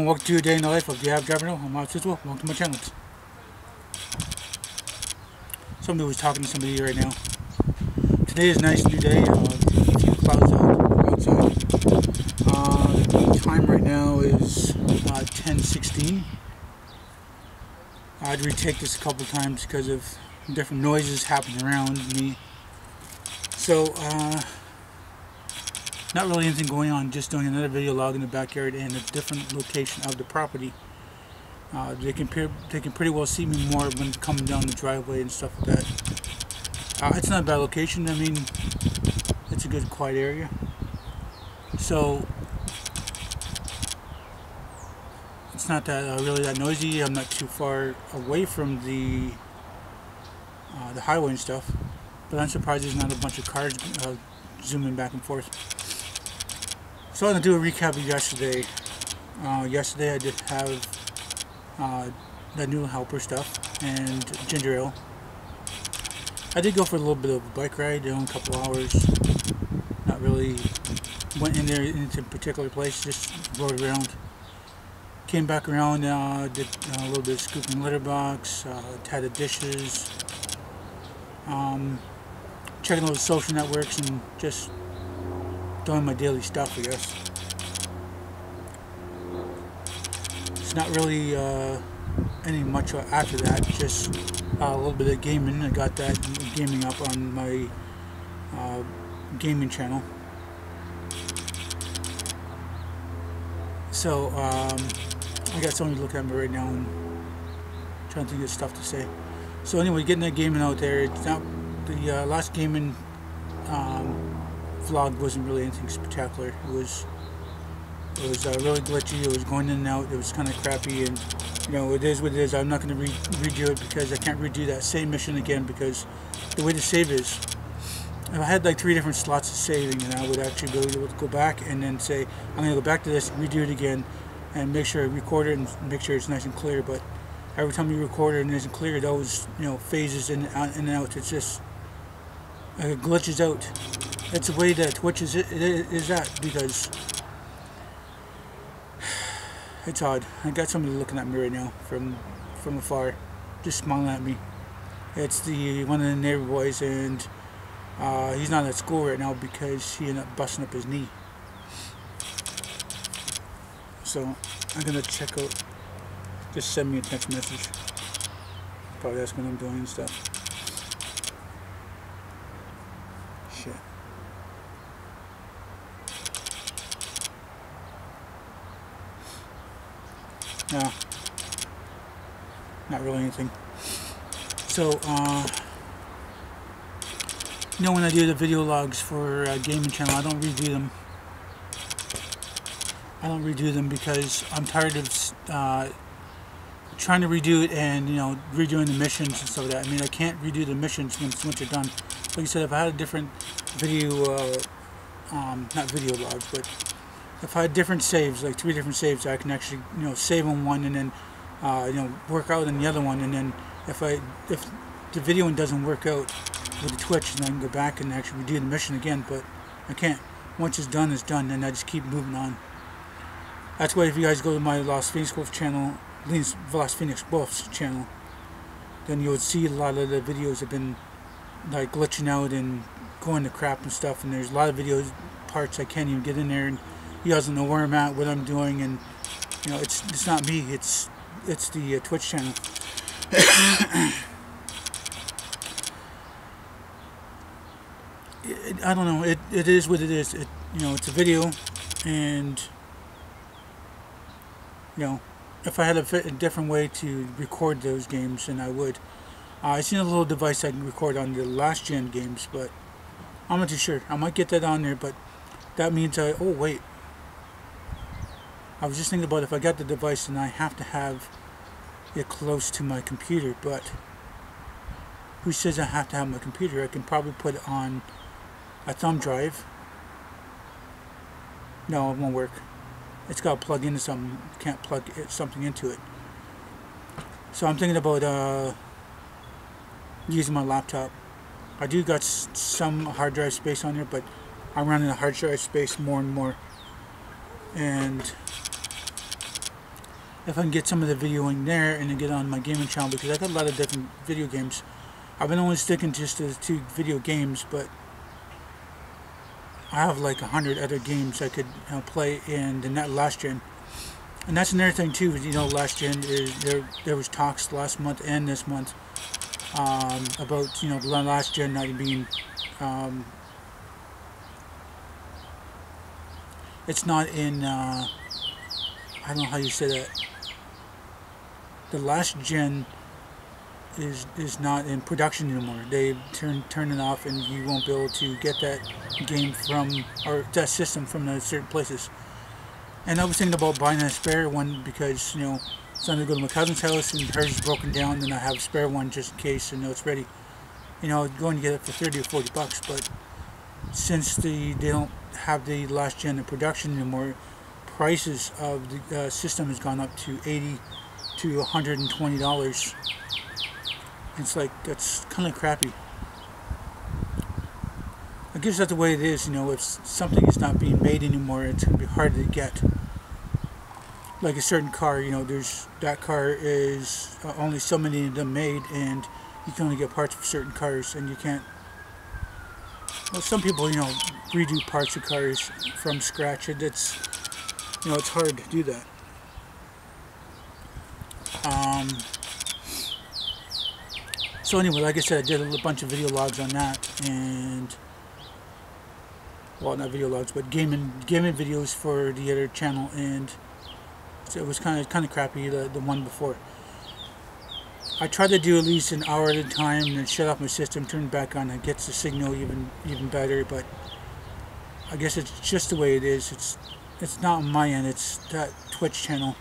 welcome to a day in the life of the Aboriginal. I'm LostPhoenixWolf. Welcome to my channel. Somebody was talking to somebody right now. Today is a nice new day. A few clouds outside. The time right now is 10:16. I'd retake this a couple of times because of different noises happening around me. So, not really anything going on, just doing another video log in the backyard in a different location of the property. They can pretty well see me more when coming down the driveway and stuff like that. It's not a bad location. I mean, it's a good quiet area. So it's not that really that noisy. I'm not too far away from the highway and stuff. But I'm surprised there's not a bunch of cars zooming back and forth. So I'm going to do a recap of yesterday. Yesterday I did have the new helper stuff and ginger ale. I did go for a little bit of a bike ride, a couple hours. Not really went in there into a particular place, just rode around. Came back around, did a little bit of scooping litter box, had the dishes, checking out the social networks and just doing my daily stuff, I guess. It's not really any much after that, just a little bit of gaming. I got that gaming up on my gaming channel. So I got somebody looking at me right now and trying to think of stuff to say. So anyway, getting that gaming out there. It's not the last gaming vlog wasn't really anything spectacular. It was really glitchy. It was going in and out. It was kind of crappy, and you know, it is what it is. I'm not going to redo it because I can't redo that same mission again, because the way to save is, if I had like 3 different slots of saving, and I would actually be able to go back and then say, I'm going to go back to this, redo it again, and make sure I record it and make sure it's nice and clear. But every time you record it and it's clear, those phases in and out. It's just it glitches out. It's the way that Twitch is at, because it's odd. I got somebody looking at me right now from afar, just smiling at me. It's one of the neighbor boys, and he's not at school right now because he ended up busting up his knee. So I'm gonna check out. Just send me a text message. Probably that's what I'm doing and stuff. Shit. No, not really anything. So, when I do the video logs for gaming channel, I don't redo them. I don't redo them because I'm tired of trying to redo it and redoing the missions and stuff like that. I mean, I can't redo the missions once they're done. Like I said, if I had a different video, not video logs, but if I had different saves, like 3 different saves, I can actually save on one and then work out on the other one. And then if the video one doesn't work out with the Twitch, then I can go back and actually redo the mission again. But I can't. Once it's done, and I just keep moving on. That's why if you guys go to my LostPhoenixWolf channel, LostPhoenixWolf's channel, then you would see a lot of the videos have been like glitching out and going to crap and stuff. And there's a lot of videos parts I can't even get in there, and he doesn't know where I'm at, what I'm doing, and it's not me. It's the Twitch channel. I don't know. It is what it is. It's a video, and if I had a different way to record those games, then I would. I seen a little device I can record on the last gen games, but I'm not too sure. I might get that on there, but that means oh wait. I was just thinking about if I got the device, then I have to have it close to my computer, but who says I have to have my computer? I can probably put it on a thumb drive. No, it won't work. It's got to plug into something. You can't plug something into it. So I'm thinking about using my laptop. I do got some hard drive space on there, but I'm running a hard drive space more and more. And if I can get some of the videoing there and then get on my gaming channel, because I got a lot of different video games. I've been only sticking just to 2 video games, but I have like 100 other games I could play in the last gen. And that's another thing too, is, last gen is there was talks last month and this month about the last gen not being it's not in I don't know how you say that. The last gen is not in production anymore. They turn it off, and you won't be able to get that game from, or that system from certain places. And I was thinking about buying a spare one, because so I'm going to go to my cousin's house and hers is broken down, and I have a spare one just in case it's ready. Going to get it for 30 or 40 bucks, but since they don't have the last gen in production anymore, prices of the system has gone up to $80 to $120. It's like, that's kind of crappy. I guess that's the way it is. If something is not being made anymore, it's going to be harder to get. Like a certain car, that car is only so many of them made, and you can only get parts for certain cars, and you can't. Well, some people, redo parts of cars from scratch, and it's hard to do that. So anyway, like I said, I did a bunch of video logs on that, and, well, not video logs, but gaming videos for the other channel, and so it was kind of crappy, the one before. I tried to do at least an hour at a time, and then shut off my system, turn it back on, and it gets the signal even better. But I guess it's just the way it is. It's not on my end. It's that Twitch channel.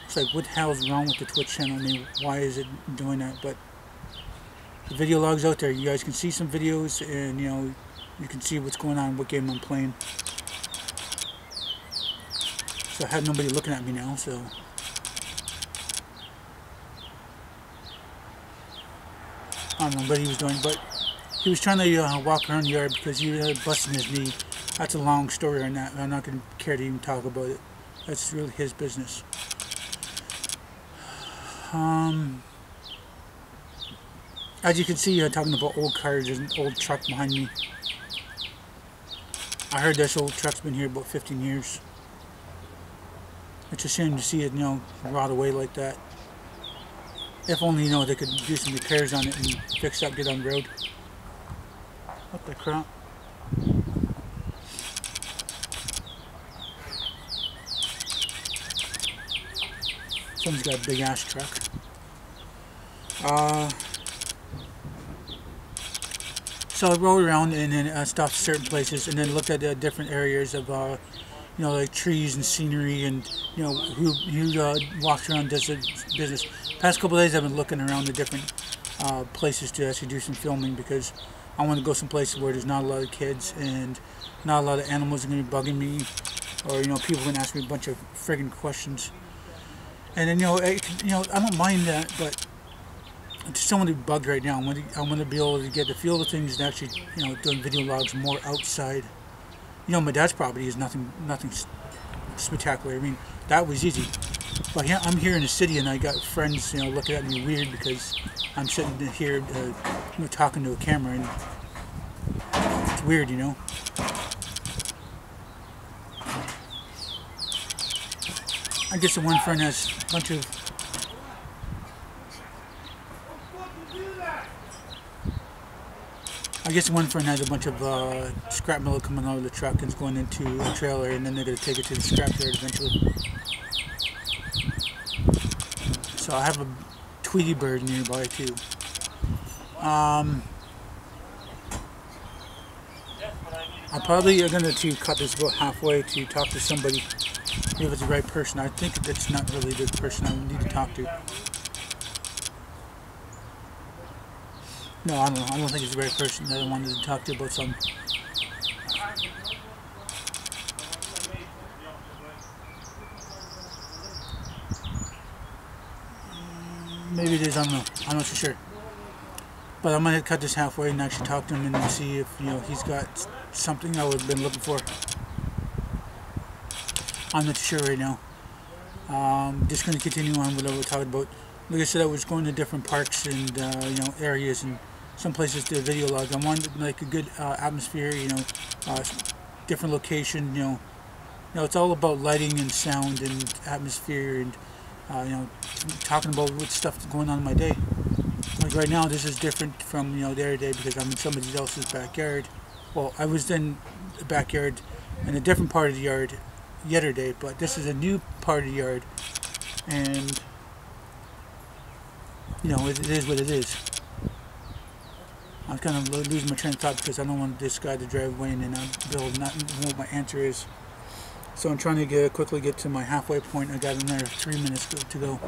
It's like, what the hell is wrong with the Twitch channel? I mean, why is it doing that? But the video log's out there. You guys can see some videos, and you can see what's going on, what game I'm playing. So I have nobody looking at me now, so I don't know what he was doing, but he was trying to walk around the yard because he was busting his knee. That's a long story on that. I'm not going to care to even talk about it. That's really his business. As you can see, talking about old cars, there's an old truck behind me. I heard this old truck's been here about 15 years. It's a shame to see it, rot away like that. If only, they could do some repairs on it and fix it up, get on the road. What the crap? Someone's got a big ass truck. So I rode around and then stopped at certain places, and then looked at different areas of, like trees and scenery, and who walks around, does the business. Past couple of days I've been looking around the different places to actually do some filming, because I want to go some places where there's not a lot of kids and not a lot of animals are going to be bugging me, or people can ask me a bunch of friggin' questions. And then I don't mind that, but I just don't want to be bugged right now. I want to be able to get the feel of things and actually doing video logs more outside. My dad's property is nothing spectacular. I mean, that was easy. But yeah, I'm here in the city, and I got friends, looking at me weird because I'm sitting here, talking to a camera, and it's weird, I guess the one friend has a bunch of scrap metal coming out of the truck and it's going into a trailer, and then they're going to take it to the scrap yard eventually. So I have a Tweety bird nearby too. I'm probably going to cut this about halfway to talk to somebody, if it's the right person. I think that's not really the person I need to talk to. No, I don't know. I don't think it's the right person that I wanted to talk to about something. Maybe it is, I don't know. I'm not so sure. But I'm going to cut this halfway and actually talk to him and then see if, he's got something I would have been looking for. I'm not sure right now. Just going to continue on what I was talking about. Like I said, I was going to different parks and you know, areas and some places to video log. I wanted like a good atmosphere, you know, different location. You know, it's all about lighting and sound and atmosphere and you know, talking about what stuff is going on in my day. Like right now, this is different from, you know, the other day because I'm in somebody else's backyard. Well, I was in the backyard in a different part of the yard yesterday, but this is a new part of the yard, and you know, it is what it is. I'm kind of losing my train of thought because I don't want this guy to drive away and then I'll build not know what my answer is. So I'm trying to quickly get to my halfway point. I got another 3 minutes to go.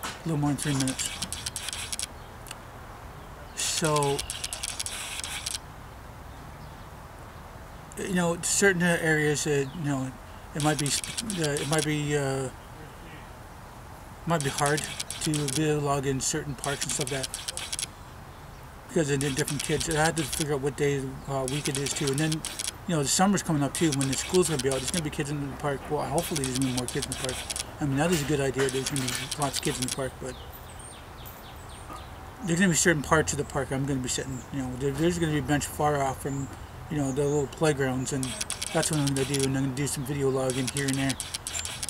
A little more than 3 minutes. So, you know, certain areas, you know, it might be hard to video log in certain parks and stuff like that because of the different kids. I had to figure out what day of week it is too, and then, you know, the summer's coming up too. When the school's gonna be out, there's gonna be kids in the park. Well, hopefully there's gonna be more kids in the park. I mean, that is a good idea. There's gonna be lots of kids in the park, but there's gonna be certain parts of the park I'm gonna be sitting. You know, there's gonna be a bench far off from, you know, the little playgrounds, and that's what I'm gonna do. And I'm gonna do some video logging here and there.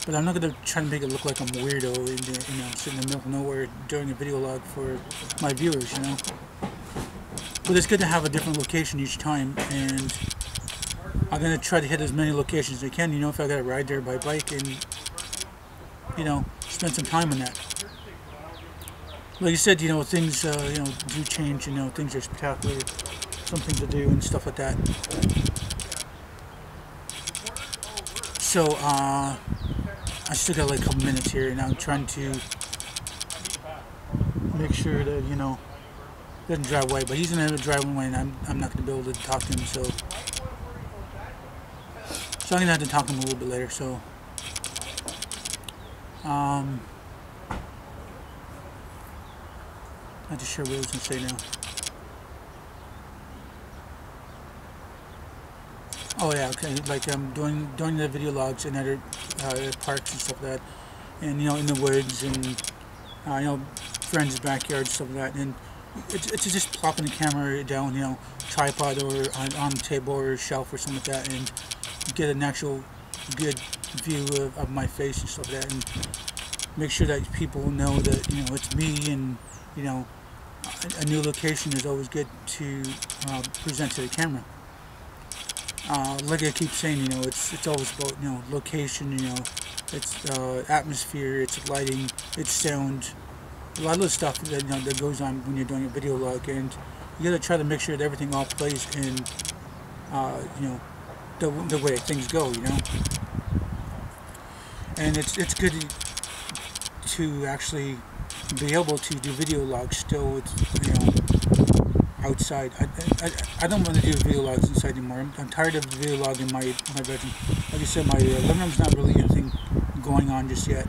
But I'm not gonna try to make it look like I'm a weirdo, you know, sitting in the middle of nowhere doing a video log for my viewers, you know. But it's good to have a different location each time, and I'm gonna try to hit as many locations as I can. You know, if I gotta ride there by bike and, you know, spend some time on that. Like you said, you know, things you know, do change. You know, things are spectacular, something to do and stuff like that. So I still got like a couple minutes here, and I'm trying to make sure that, you know, doesn't drive away. But he's gonna drive away, and I'm not gonna be able to talk to him. So I'm gonna have to talk to him a little bit later. So not too sure what I was gonna say now. Oh yeah, okay. Like I'm doing the video logs in other parks and stuff like that, and, you know, in the woods and you know, friends' backyard, stuff like that. And it's just plopping the camera down, you know, tripod or on the table or a shelf or something like that, and get an actual good view of my face and stuff like that, and make sure that people know that, you know, it's me. And, you know, a new location is always good to present to the camera. Like I keep saying, you know, it's always about, you know, location, you know, it's atmosphere, it's lighting, it's sound, a lot of the stuff that, you know, that goes on when you're doing a video log, and you gotta try to make sure that everything all plays in, you know, the way things go, you know. And it's good to actually be able to do video logs still with, you know, outside. I don't want to do video logs inside anymore. I'm tired of video logging my bedroom. Like I said, my living room's not really anything going on just yet,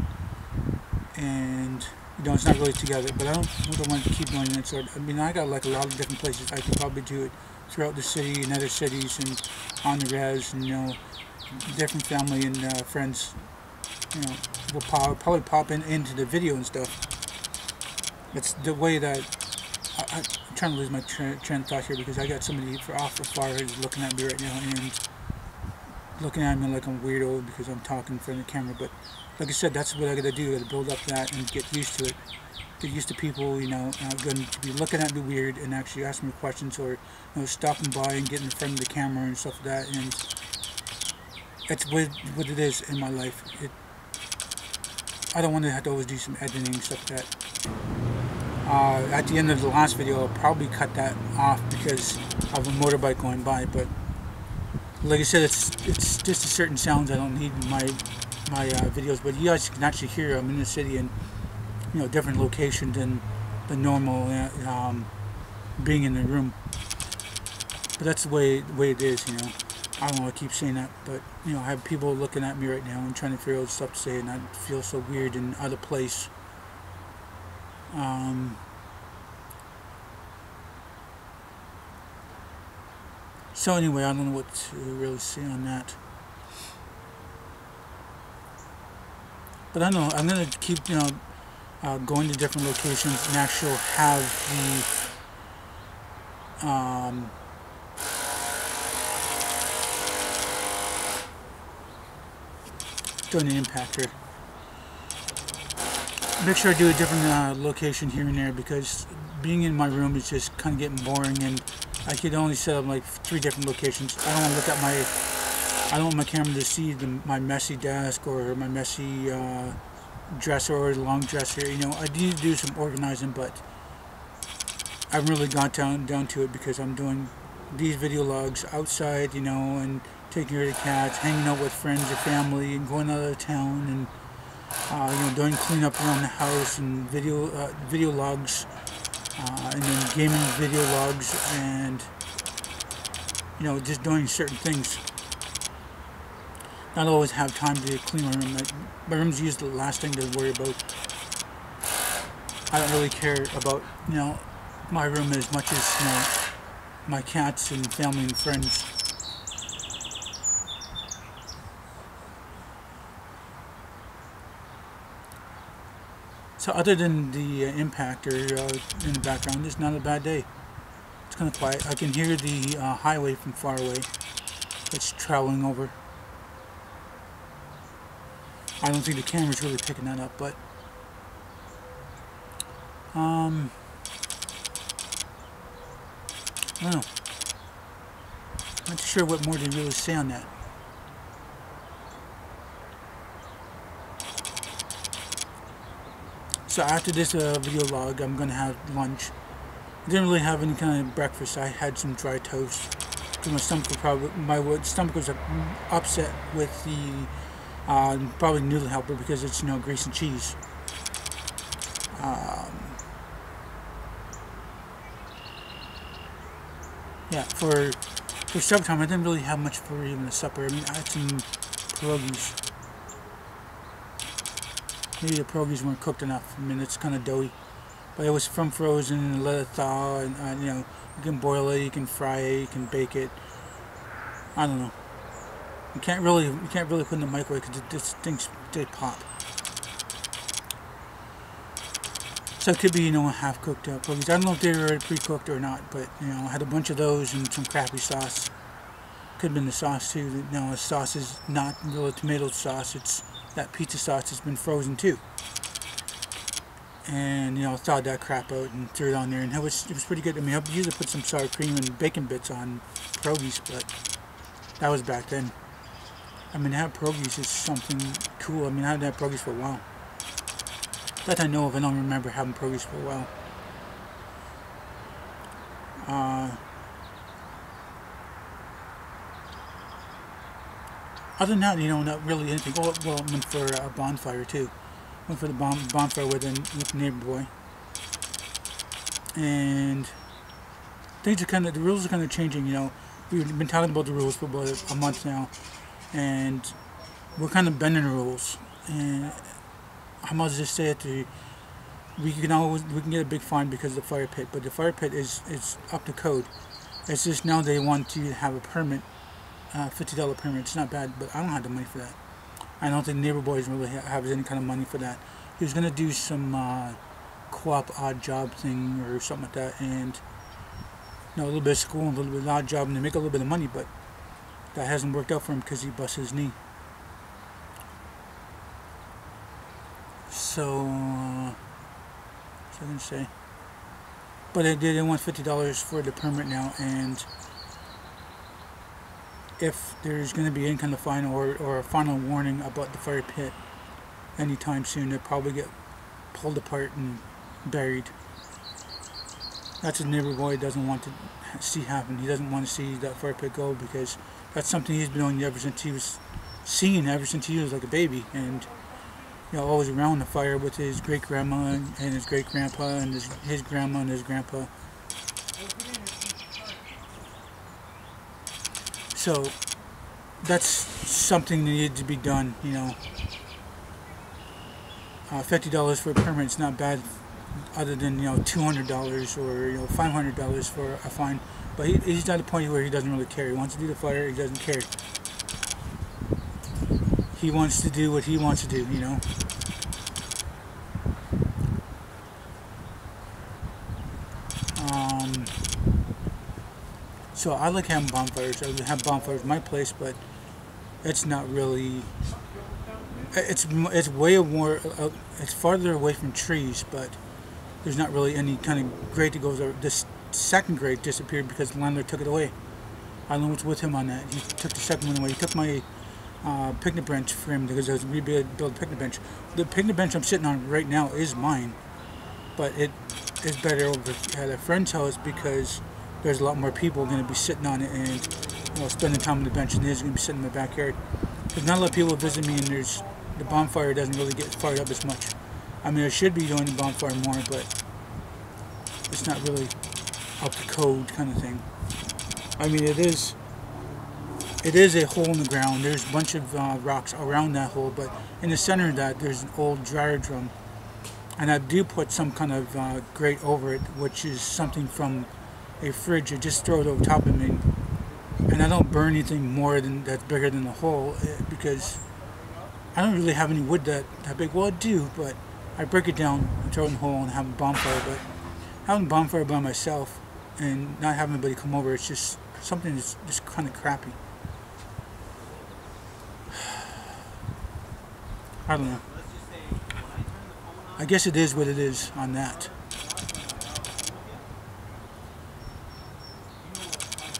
and, you know, it's not really together. But I don't want to keep doing it. So I mean, I got like a lot of different places I could probably do it throughout the city and other cities and on the res, and, you know, different family and friends, you know, will probably pop into the video and stuff. It's the way that I'm trying to lose my train of thought here because I got somebody off afar who's looking at me right now and looking at me like I'm weirdo because I'm talking in front of the camera. But like I said, that's what I gotta do. I gotta build up that and get used to it. Get used to people, you know, going to be looking at me weird and actually asking me questions, or, you know, stopping by and getting in front of the camera and stuff like that. And that's what it is in my life. I don't want to have to always do some editing and stuff like that. At the end of the last video, I'll probably cut that off because of a motorbike going by. But like I said, it's just a certain sounds I don't need in my videos. But you guys can actually hear I'm in the city and, you know, different location than the normal being in the room. But that's the way it is, you know. I don't want to keep saying that, but, you know, I have people looking at me right now and trying to figure out stuff to say, and I feel so weird and out of place. So anyway, I don't know what to really say on that. But I don't know, I'm gonna keep, going to different locations and actually have the join the impactor. Make sure I do a different location here and there, because being in my room is just kind of getting boring, and I could only set up like 3 different locations. I don't want to look at I don't want my camera to see my messy desk or my messy dresser or long dresser. You know, I need to do some organizing, but I haven't really got down to it, because I'm doing these video logs outside, you know, and taking care of the cats, hanging out with friends or family, and going out of town, and doing cleanup around the house, and video logs, and then gaming video logs, and just doing certain things. Not always have time to clean my room. My room's usually the last thing to worry about. I don't really care about my room as much as my cats and family and friends. So other than the impactor in the background, it's not a bad day. It's kind of quiet. I can hear the highway from far away. It's traveling over. I don't think the camera's really picking that up, but I don't know. Not too sure what more to really say on that. So after this video log, I'm going to have lunch. I didn't really have any kind of breakfast. I had some dry toast, because my stomach was upset with the probably noodle helper, because it's grease and cheese. Yeah, for supper time, I didn't really have much for even a supper. I mean, I had some pierogies. Maybe the pierogies weren't cooked enough. I mean, it's kind of doughy, but it was from frozen and let it thaw. And you can boil it, you can fry it, you can bake it. I don't know. You can't really put it in the microwave, because this things they pop. So it could be half cooked pierogies. I don't know if they were already pre-cooked or not, but I had a bunch of those and some crappy sauce. Could have been the sauce too. The sauce is not really tomato sauce. It's that pizza sauce that's been frozen too. And thawed that crap out and threw it on there, and it was pretty good. I mean, I usually put some sour cream and bacon bits on pierogies, but that was back then. I mean, to have pierogies is something cool. I mean, I haven't had pierogies for a while. That I know of. I don't remember having pierogies for a while. Other than that, not really anything. Oh, well, I went for a bonfire too. Went for the bonfire with the neighbor boy. And things are the rules are kind of changing. We've been talking about the rules for about a month now, and we're kind of bending the rules. And I must just say it. We can get a big fine because of the fire pit, but the fire pit is up to code. It's just now they want you to have a permit, $50 permit. It's not bad, but I don't have the money for that. I don't think neighbor boys really have any kind of money for that. He was gonna do some co-op odd job thing or something like that, and a little bit of school and a little bit of odd job, and to make a little bit of money, but that hasn't worked out for him because he busted his knee. So, what's I gonna say? But they want $50 for the permit now, and if there's going to be any kind of fine or a final warning about the fire pit anytime soon, they'll probably get pulled apart and buried. That's what neighbor boy doesn't want to see happen. He doesn't want to see that fire pit go, because that's something he's been doing ever since he was like a baby, and always around the fire with his great grandma and his great grandpa and his grandma and his grandpa. So that's something that needed to be done. $50 for a permit is not bad, other than $200 or $500 for a fine. But he's at a point where he doesn't really care. He wants to do the fire. He doesn't care. He wants to do what he wants to do. So I like having bonfires. I have bonfires in my place, but it's not really. It's way more. It's farther away from trees, but there's not really any kind of grate that goes over. This second grate disappeared because the landlord took it away. I don't know what's with him on that. He took the second one away. He took my picnic bench for him because I was rebuild a picnic bench. The picnic bench I'm sitting on right now is mine, but it is better over at a friend's house because there's a lot more people going to be sitting on it and spending time on the bench, and it is going to be sitting in the backyard. There's not a lot of people visit me, and the bonfire doesn't really get fired up as much. I mean, I should be doing the bonfire more, but it's not really up to code kind of thing. I mean, it is a hole in the ground. There's a bunch of rocks around that hole, but in the center of that, there's an old dryer drum. And I do put some kind of grate over it, which is something from a fridge. I just throw it over top of me. And I don't burn anything more that's bigger than the hole, because I don't really have any wood that big. Well, I do, but I break it down and throw it in the hole and have a bonfire. But having a bonfire by myself and not having anybody come over, it's just something that's just kind of crappy. I don't know. I guess it is what it is on that.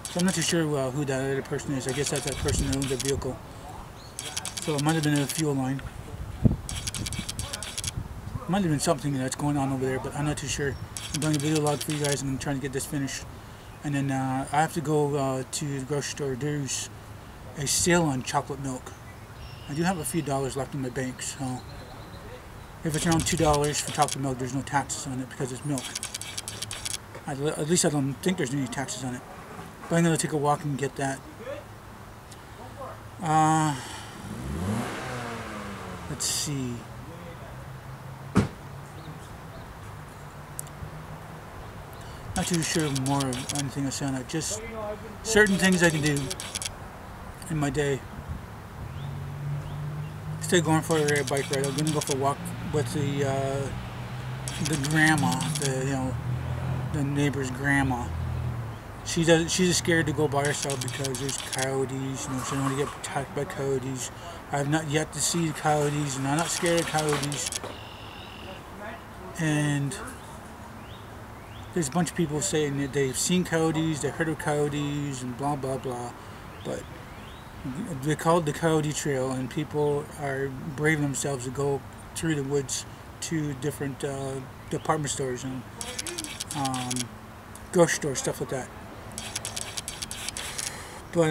So I'm not too sure who that other person is. I guess that's that person that owns the vehicle. So it might have been a fuel line. It might have been something that's going on over there, but I'm not too sure. I'm doing a video log for you guys, and I'm trying to get this finished. And then I have to go to the grocery store. There's a sale on chocolate milk. I do have a few dollars left in my bank, so if it's around $2 for chocolate milk, there's no taxes on it because it's milk. At least I don't think there's any taxes on it. But I'm going to take a walk and get that. Let's see. Not too sure more of anything I say on that. Just certain things I can do in my day. Instead of going for a bike ride, I'm going to go for a walk with the grandma, the neighbor's grandma. She's just scared to go by herself because there's coyotes. She doesn't want to get attacked by coyotes. I have not yet to see the coyotes, and I'm not scared of coyotes. And there's a bunch of people saying that they've seen coyotes, they've heard of coyotes, and blah blah blah. But they call it the Coyote Trail, and people are braving themselves to go through the woods to different department stores and grocery stores, stuff like that. But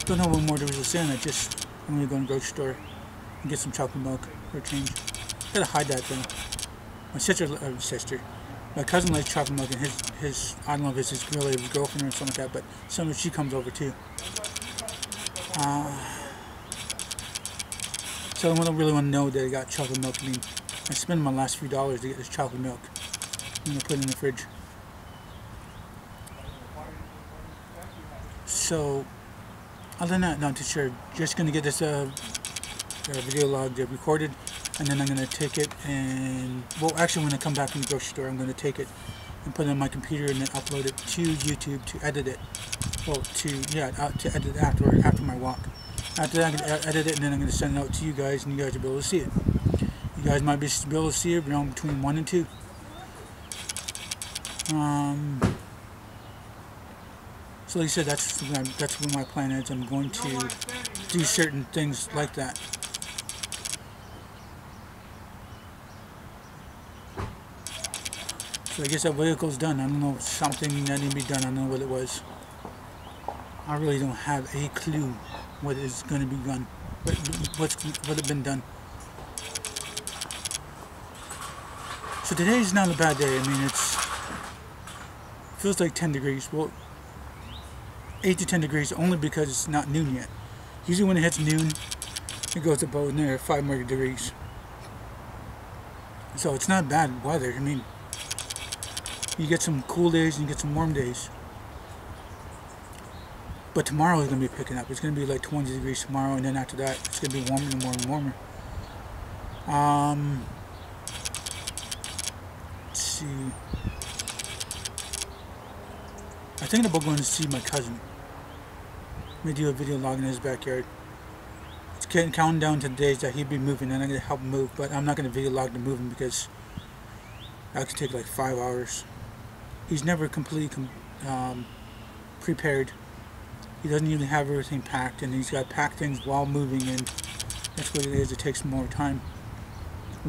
don't know what more there was to say on it. Just I'm gonna go to the grocery store and get some chocolate milk for a change. Gotta hide that though. My cousin likes chocolate milk, and his I don't know if it's his girlfriend or something like that, but sometimes she comes over too. So I don't really want to know that I got chocolate milk. I mean, I spent my last few dollars to get this chocolate milk. I'm gonna put it in the fridge. So other than that, not too sure. Just gonna get this video log recorded, and then I'm going to take it and, well, actually when I come back from the grocery store, I'm going to take it and put it on my computer and then upload it to YouTube to edit it. Well, to edit after my walk. After that, I'm going to edit it, and then I'm going to send it out to you guys, and you guys will be able to see it. You guys might be able to see it around between 1 and 2. So like I said, that's what my plan is. I'm going to do certain things like that. So I guess that vehicle's done. I don't know, something that needed to be done. I don't know what it was. I really don't have a clue what is going to be done. What's been done. So today's not a bad day. I mean, it feels like 10 degrees. Well, 8 to 10 degrees only because it's not noon yet. Usually when it hits noon, it goes about near 5 more degrees. So it's not bad weather. I mean, you get some cool days and you get some warm days. But tomorrow is going to be picking up. It's going to be like 20 degrees tomorrow, and then after that, it's going to be warmer and warmer and warmer. Let's see. I'm thinking about going to see my cousin. Maybe do a video log in his backyard. It's getting counting down to the days that he'd be moving, and I'm going to help him move, but I'm not going to video log the moving because that could take like 5 hours. He's never completely prepared. He doesn't usually have everything packed, and he's got to pack things while moving, and that's what it is. It takes more time.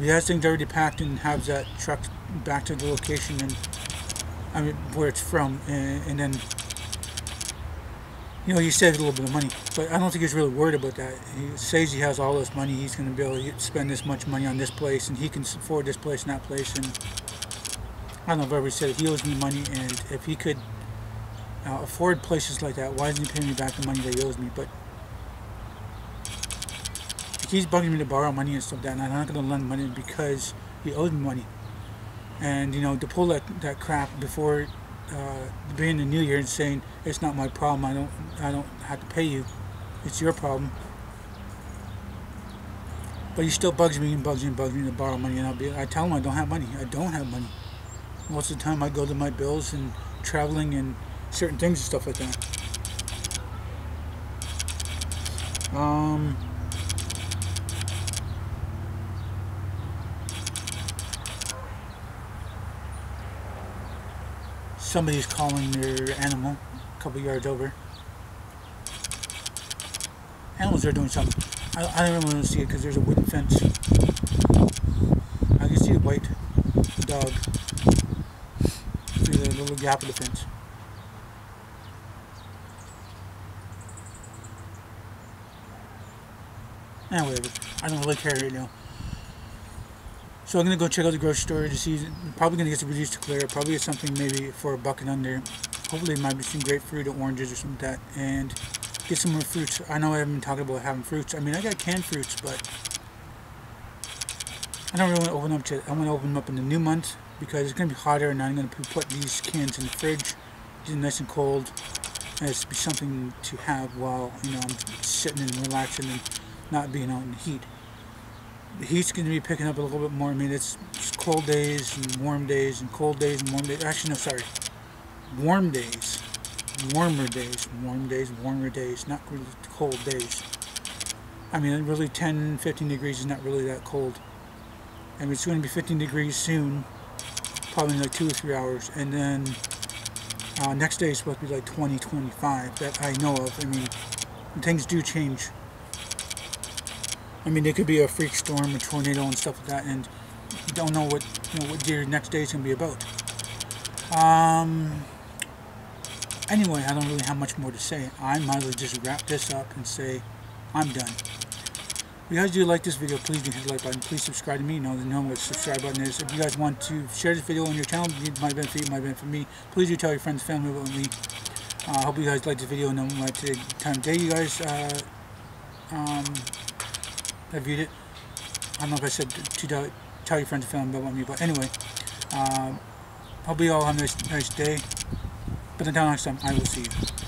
He has things already packed and has that truck back to the location, and I mean where it's from, and then he saves a little bit of money, but I don't think he's really worried about that. He says he has all this money, he's going to be able to spend this much money on this place, and he can afford this place and that place, and I don't know if I ever said it. He owes me money, and if he could afford places like that, why doesn't he pay me back the money that he owes me? But he's bugging me to borrow money and stuff like that, and I'm not going to lend money because he owes me money. And to pull that crap before the beginning of the new year and saying it's not my problem, I don't have to pay you, it's your problem. But he still bugs me and bugs me and bugs me to borrow money, and I tell him I don't have money. I don't have money. Most of the time I go to my bills and traveling and certain things and stuff like that. Somebody's calling their animal a couple yards over. Animals are doing something. I don't really want to see it because there's a wooden fence. I can see the white dog through the little gap of the fence. Whatever. I don't really care right now. So I'm going to go check out the grocery store to see. Probably going to get some reduced to clear. Probably get something maybe for $1 and under. Hopefully it might be some grapefruit or oranges or something like that. And get some more fruits. I know I haven't been talking about having fruits. I mean, I got canned fruits, but I don't really want to open up yet. I want to open them up in the new month because it's going to be hotter, and I'm going to put these cans in the fridge. Get them nice and cold. And it's be something to have while I'm sitting and relaxing and not being out in the heat. The heat's going to be picking up a little bit more. I mean, it's cold days and warm days and cold days and warm days. Actually, no, sorry. Warm days. Warmer days. Warm days, warmer days. Not really cold days. I mean, really 10, 15 degrees is not really that cold. I mean, it's going to be 15 degrees soon. Probably in like 2 or 3 hours. And then next day is supposed to be like 20, 25 that I know of. I mean, things do change. I mean, there could be a freak storm, a tornado, and stuff like that, and you don't know what what your next day is going to be about. Anyway, I don't really have much more to say. I might as well just wrap this up and say I'm done. If you guys do like this video, please do hit the like button. Please subscribe to me. You know what the subscribe button is. If you guys want to share this video on your channel, it might benefit you, might benefit me. Please do tell your friends, family about me. I hope you guys like this video and know what time of day you guys I viewed it. I don't know if I said to tell your friends and family about me, but anyway, hope you all have a nice day. But until next time, I will see you.